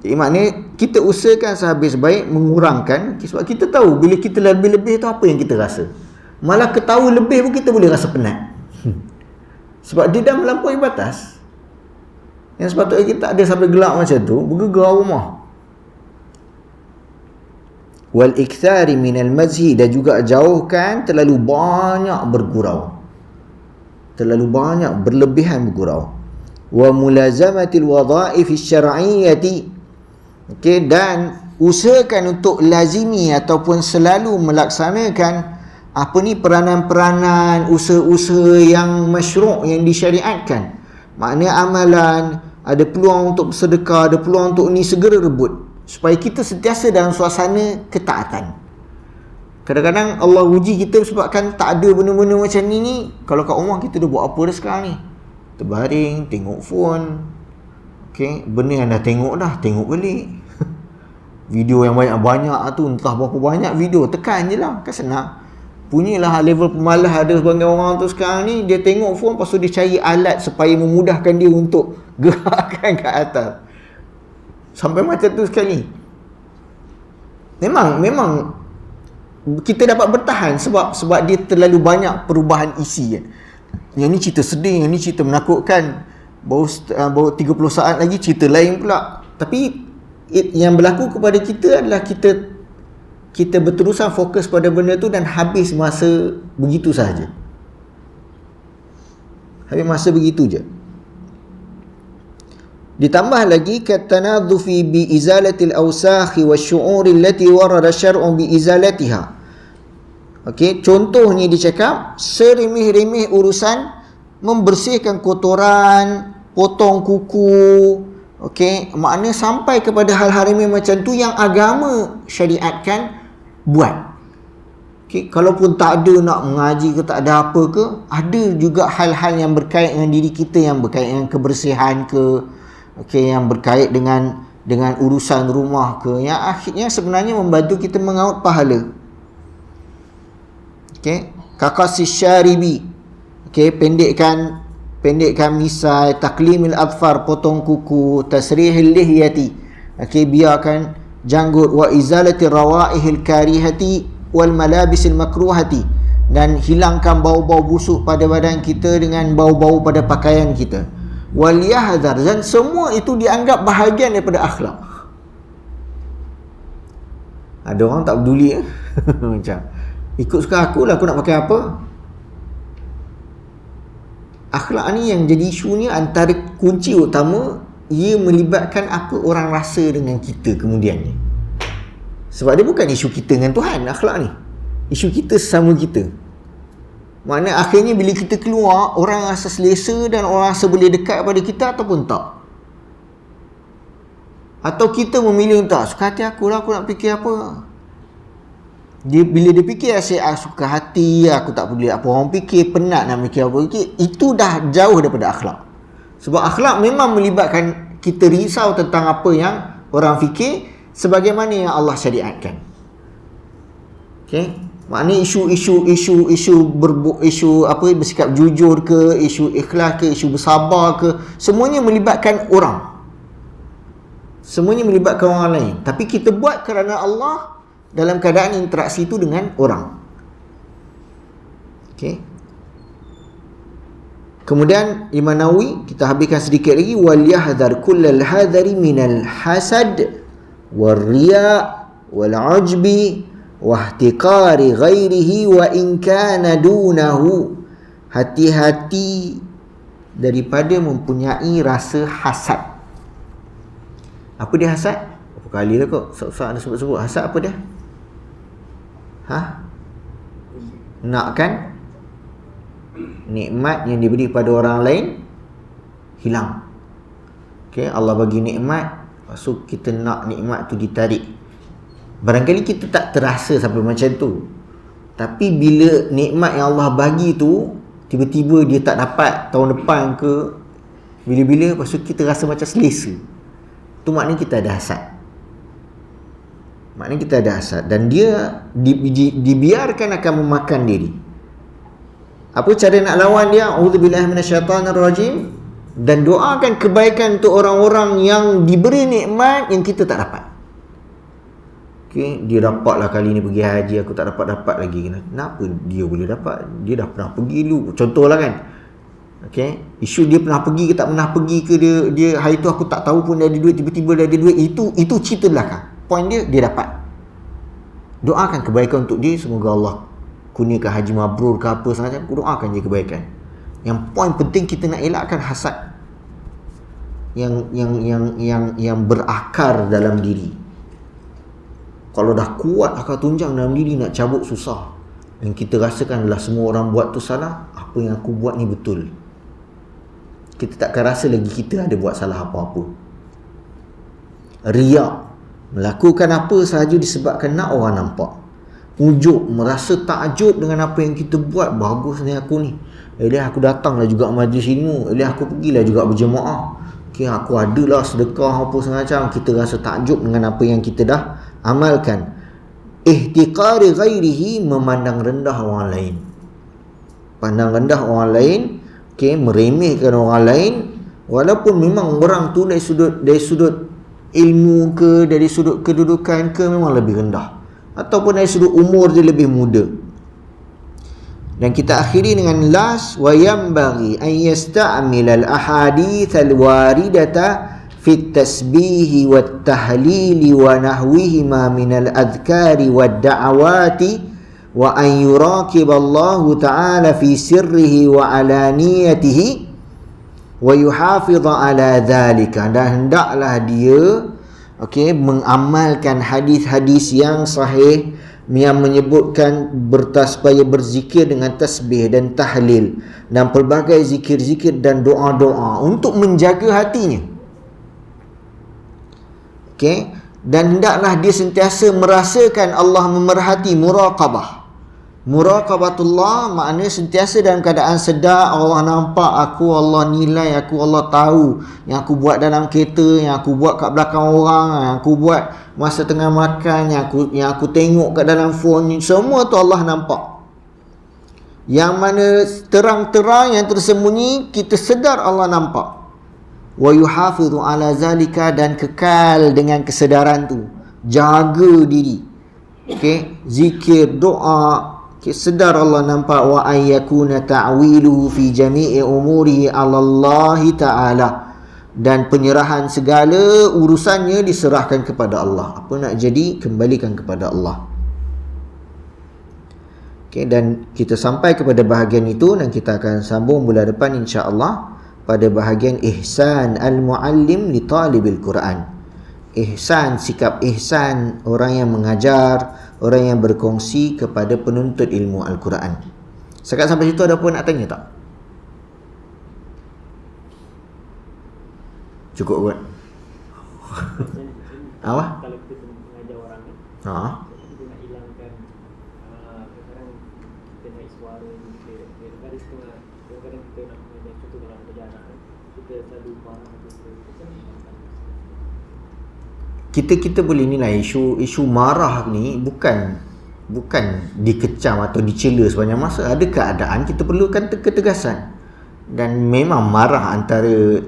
Jadi maknanya kita usahakan sehabis baik mengurangkan, sebab kita tahu bila kita lebih-lebih tu apa yang kita rasa. Malah ketawa lebih pun kita boleh rasa penat. Sebab dia dah melampaui batas. Yang sepatutnya kita ada sampai gelap macam tu, bergegar rumah. Wal ikthari minal mazhi, dan juga jauhkan terlalu banyak bergurau. Terlalu banyak berlebihan bergurau. Wa mulazamatil wadha'if syar'iyyati. Okey, dan usahakan untuk lazimi ataupun selalu melaksanakan apa ni, peranan-peranan, usaha-usaha yang masyru', yang disyariatkan. Maknanya amalan, ada peluang untuk bersedekah, ada peluang untuk ni, segera rebut. Supaya kita sentiasa dalam suasana ketaatan. Kadang-kadang Allah uji kita sebabkan tak ada benda-benda macam ni. Kalau kat rumah kita dah buat apa dah sekarang ni? Terbaring, tengok phone. Okey, benda yang dah tengok balik. Video yang banyak-banyak tu, entah berapa banyak video, tekan je lah, kan senang. Punyalah level pemalas ada sebagai orang tu sekarang ni, dia tengok phone, lepas tu dia cari alat supaya memudahkan dia untuk gerakkan ke atas. Sampai macam tu sekali. Memang kita dapat bertahan sebab dia terlalu banyak perubahan isi kan. Yang ni cerita sedih, yang ni cerita menakutkan. Baru 30 saat lagi cerita lain pula. Tapi yang berlaku kepada kita adalah kita berterusan fokus pada benda tu dan habis masa begitu sahaja. Habis masa begitu je. Ditambah lagi katanadhufi bi izalatil awsakhi wasyu'uri allati warada syar'un bi izalatiha. Okey, contohnya dia cakap seremeh-remeh urusan membersihkan kotoran, potong kuku. Okey, maknanya sampai kepada hal-hal remeh macam tu yang agama syariatkan buat. Okey, kalaupun tak ada nak mengaji ke, tak ada apa ke, ada juga hal-hal yang berkait dengan diri kita, yang berkait dengan kebersihan ke, okey, yang berkait dengan urusan rumah ke, yang akhirnya sebenarnya membantu kita mengaut pahala. Okey, kaqasis syaribi. Okey, pendekkan misai, taklimil adfar, potong kuku, tasrihil lihyati. Okey, biarkan janggut, wa izalati rawaihil karihati wal malabisil makruhati, dan hilangkan bau-bau busuk pada badan kita dengan bau-bau pada pakaian kita. Wal yahdhar, dan semua itu dianggap bahagian daripada akhlak. Ada orang tak peduli macam ikut suka aku lah, aku nak pakai apa. Akhlak ni yang jadi isu ni, antara kunci utama, ia melibatkan apa orang rasa dengan kita kemudian ni. Sebab dia bukan isu kita dengan Tuhan, akhlak ni. Isu kita sesama kita. Maknanya akhirnya bila kita keluar, orang rasa selesa dan orang rasa boleh dekat pada kita ataupun tak. Atau kita memilih tak, suka hati aku lah, aku nak fikir apa. Bila dia fikir asyik suka hati, aku tak peduli apa orang fikir, penat nak fikir apa fikir, itu dah jauh daripada akhlak. Sebab akhlak memang melibatkan kita risau tentang apa yang orang fikir sebagaimana yang Allah syariatkan. Okey, maknanya isu apa, bersikap jujur ke, isu ikhlas ke, isu bersabar ke, semuanya melibatkan orang. Semuanya melibatkan orang lain. Tapi kita buat kerana Allah dalam keadaan interaksi itu dengan orang. Okey. Kemudian Imam Nawawi, kita habiskan sedikit lagi, wal yahdhar kullal hadari minal hasad wal riya wal ujbi wa ihtiqari ghairihi wa in kana dunahu. Hati-hati daripada mempunyai rasa hasad. Apa dia hasad? Berapa kali lah kok Ustaz ada sebut-sebut hasad. Apa dia? Nakkan nikmat yang diberi pada orang lain hilang. Okay, Allah bagi nikmat, lepas tu kita nak nikmat tu ditarik. Barangkali kita tak terasa sampai macam tu, tapi bila nikmat yang Allah bagi tu tiba-tiba dia tak dapat tahun depan ke bila-bila, lepas tu kita rasa macam selesa, tu maknanya kita ada hasad. Maknanya kita ada hasad, dan dia dibiarkan akan memakan diri. Apa cara nak lawan dia? A'udzubillahi minasyaitanirrajim. Dan doakan kebaikan untuk orang-orang yang diberi nikmat yang kita tak dapat. Okay, dia dapatlah kali ni pergi haji, aku tak dapat lagi. Kenapa dia boleh dapat? Dia dah pernah pergi dulu. Contohlah kan. Okay, isu dia pernah pergi ke tak pernah pergi ke, dia hari tu aku tak tahu pun dia ada duit, tiba-tiba dia ada duit. Itu cerita belakang. Point dia dapat. Doakan kebaikan untuk dia, semoga Allah kurniakan haji mabrur ke apa sahaja. Doakan dia kebaikan. Yang poin penting kita nak elakkan hasad yang berakar dalam diri. Kalau dah kuat akar tunjang dalam diri, nak cabut susah. Dan kita rasakan adalah semua orang buat tu salah, apa yang aku buat ni betul. Kita takkan rasa lagi kita ada buat salah apa-apa. Riak, melakukan apa sahaja disebabkan nak orang nampak. Ujub, merasa takjub dengan apa yang kita buat. Bagus ni aku ni, aku datanglah juga majlis ilmu, aku pergilah juga berjemaah, aku adalah sedekah apa semacam. Kita rasa takjub dengan apa yang kita dah amalkan. Ihtiqari ghairihi, memandang rendah orang lain. Pandang rendah orang lain, meremehkan orang lain, walaupun memang orang tu dari sudut ilmu ke, dari sudut kedudukan ke, memang lebih rendah, ataupun dari sudut umur dia lebih muda. Dan kita akhiri dengan las, wa yanbaghi an yasta'mil al ahadith al waridata fi at-tasbih wa at-tahlil wa nahwihima min al adhkari wa ad-da'awati, wa an yuraqib Allah ta'ala fi sirrihi wa alaniyatihi wa yuhafidh ala dhalika. Dan hendaklah dia mengamalkan hadis-hadis yang sahih yang menyebutkan supaya berzikir dengan tasbih dan tahlil dan pelbagai zikir-zikir dan doa-doa untuk menjaga hatinya. Dan hendaklah dia sentiasa merasakan Allah memerhati, muraqabah. Muraqabatullah maknanya sentiasa dalam keadaan sedar. Allah nampak aku, Allah nilai aku, Allah tahu yang aku buat dalam kereta, yang aku buat kat belakang orang, yang aku buat masa tengah makan, yang aku tengok kat dalam phone, semua tu Allah nampak. Yang mana terang-terang, yang tersembunyi, kita sedar Allah nampak. Wa yuhafidhu ala zalika, dan kekal dengan kesedaran tu, jaga diri. Zikir, doa, sedar Allah nampak. Wa ayyakuna ta'wiluhu fi jami'i umurihi 'ala Allah ta'ala, dan penyerahan segala urusannya diserahkan kepada Allah. Apa nak jadi, kembalikan kepada Allah. Dan kita sampai kepada bahagian itu, dan kita akan sambung bulan depan insya-Allah pada bahagian ihsan al-muallim li talibil Quran. Ihsan, sikap ihsan orang yang mengajar, orang yang berkongsi kepada penuntut ilmu Al-Quran. Sekarang sampai situ ada apa nak tanya tak? Cukup buat. Apa? Kalau kita mengajar orang ni, Ha. kita nak hilangkan suara kita. Kadang-kadang kita nak mengajar contoh dalam perjalanan kan, kita selalu marah atau kita kan kita boleh nilai isu marah ni bukan dikecam atau dicela sepanjang masa. Ada keadaan kita perlukan ketegasan, dan memang marah antara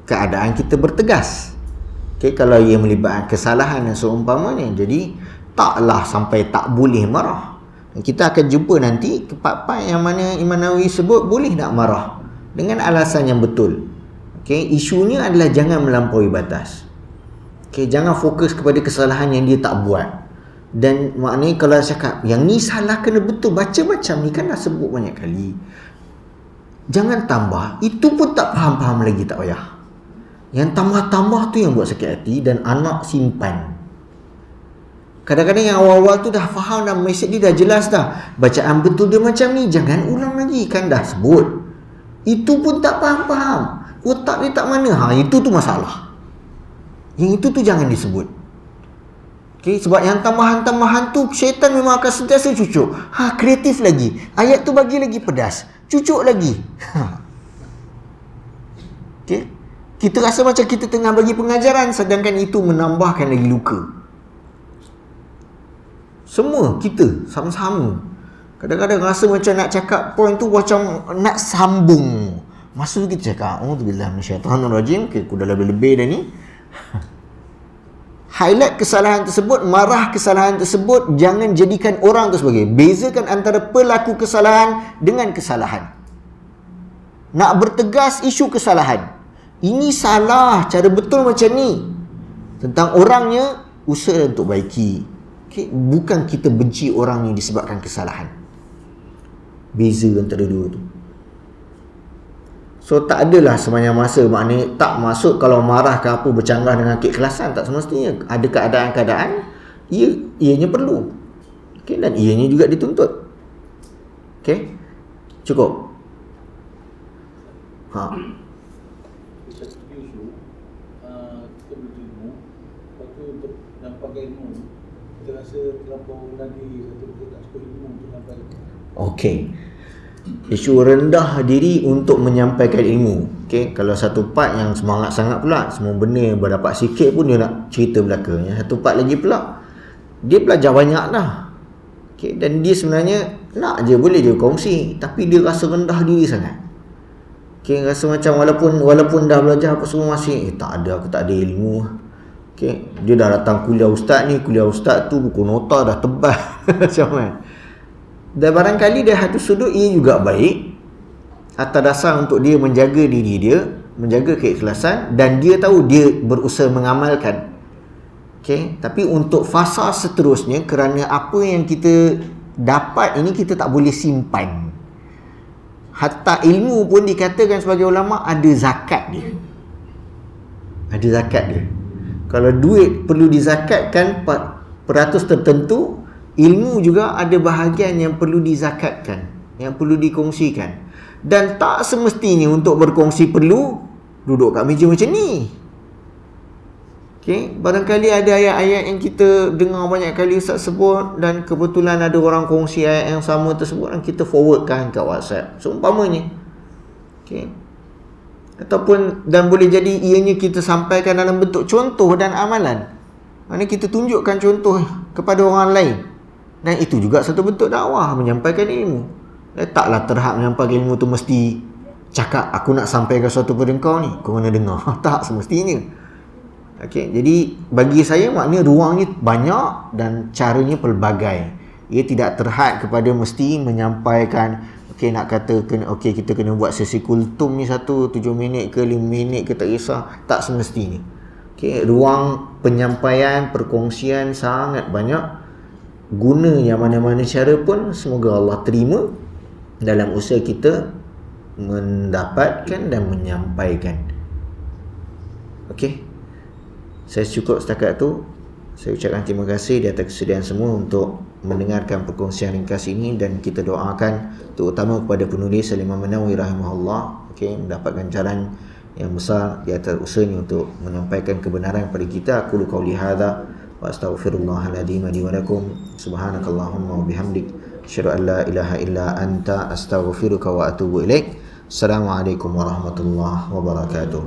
keadaan kita bertegas. Kalau ia melibatkan kesalahan dan seumpamanya, jadi taklah sampai tak boleh marah. Kita akan jumpa nanti part-part yang mana Imam Nawawi sebut boleh nak marah dengan alasan yang betul. Isunya adalah jangan melampaui batas. Jangan fokus kepada kesalahan yang dia tak buat. Dan maknanya kalau cakap yang ni salah kena betul, baca macam ni kan dah sebut banyak kali. Jangan tambah, itu pun tak faham-faham lagi, tak payah. Yang tambah-tambah tu yang buat sakit hati, dan anak simpan. Kadang-kadang yang awal-awal tu dah faham dah, mesej dia dah jelas dah. Bacaan betul dia macam ni, jangan ulang lagi, kan dah sebut. Itu pun tak faham-faham. Otak dia tak mana. Itu tu masalah. Yang itu tu jangan disebut. Sebab yang tambahan-tambahan tu syaitan memang akan sentiasa cucuk. Kreatif lagi. Ayat tu bagi lagi pedas. Cucuk lagi. Kita rasa macam kita tengah bagi pengajaran, sedangkan itu menambahkan lagi luka. Semua kita sama-sama kadang-kadang rasa macam nak cakap point tu macam nak sambung. Masa tu kita cakap auzubillah minasyaitanirrajim, aku dah lebih-lebih dah ni. Highlight kesalahan tersebut, marah kesalahan tersebut, jangan jadikan orang tu sebagai. Bezakan antara pelaku kesalahan dengan kesalahan. Nak bertegas isu kesalahan. Ini salah, cara betul macam ni. Tentang orangnya, usaha untuk baiki. Bukan kita benci orang yang disebabkan kesalahan. Beza antara dua tu. So tak adalah sepanjang masa, maknanya tak masuk kalau marah ke apa bercanggah dengan keikhlasan, tak semestinya. Ada keadaan-keadaan ianya perlu. Dan ianya juga dituntut. Cukup. Kita berilmu, lepas tu untuk nampak ilmu, kita rasa terlampau menadi, satu kita tak suka ilmu untuk nampak ilmu. Isu rendah diri untuk menyampaikan ilmu. Kalau satu part yang semangat sangat pula, semua benda yang berdapat sikit pun dia nak cerita belaka. Yang satu part lagi pula, dia belajar banyak dah. Dan dia sebenarnya nak je, boleh je kongsi, tapi dia rasa rendah diri sangat. Rasa macam walaupun dah belajar apa semua masih tak ada, aku tak ada ilmu. Dia dah datang kuliah ustaz ni, kuliah ustaz tu buku nota dah tebal. Macam mana? Dan barangkali dari satu sudut ia juga baik atas dasar untuk dia menjaga diri dia, menjaga keikhlasan, dan dia tahu dia berusaha mengamalkan. Tapi untuk fasa seterusnya, kerana apa yang kita dapat ini kita tak boleh simpan. Hatta ilmu pun dikatakan sebagai ulama ada zakat dia. Ada zakat dia. Kalau duit perlu dizakatkan peratus tertentu, ilmu juga ada bahagian yang perlu dizakatkan, yang perlu dikongsikan. Dan tak semestinya untuk berkongsi perlu duduk kat meja macam ni. Barangkali ada ayat-ayat yang kita dengar banyak kali Ustaz sebut, dan kebetulan ada orang kongsi ayat yang sama tersebut, dan kita forwardkan kat WhatsApp seumpamanya. Ataupun, dan boleh jadi ianya kita sampaikan dalam bentuk contoh dan amalan. Maksudnya kita tunjukkan contoh kepada orang lain. Dan itu juga satu bentuk dakwah, menyampaikan ilmu. Taklah terhad menyampaikan ilmu tu mesti cakap aku nak sampaikan sesuatu pada kau ni, kau kena dengar. Tak semestinya. Jadi bagi saya maknanya ruangnya banyak dan caranya pelbagai. Ia tidak terhad kepada mesti menyampaikan nak kata kita kena buat sesi kultum ni 7 minit ke 5 minit ke, tak kisah. Tak semestinya. Ruang penyampaian, perkongsian sangat banyak. Guna yang mana-mana cara pun semoga Allah terima dalam usaha kita mendapatkan dan menyampaikan. Saya cukup setakat tu. Saya ucapkan terima kasih di atas kesediaan semua untuk mendengarkan perkongsian ringkas ini, dan kita doakan terutama kepada penulis Imam Nawawi rahimahullah mendapatkan jalan yang besar di atas usahanya untuk menyampaikan kebenaran kepada kita. Aku qauli hadza wa astaghfirullahal adzim li wa lakum. Subhanakallahumma wa bihamdik, asyhadu an la ilaha illa anta, astaghfiruka wa atubu ilaik. Assalamualaikum warahmatullahi wabarakatuh.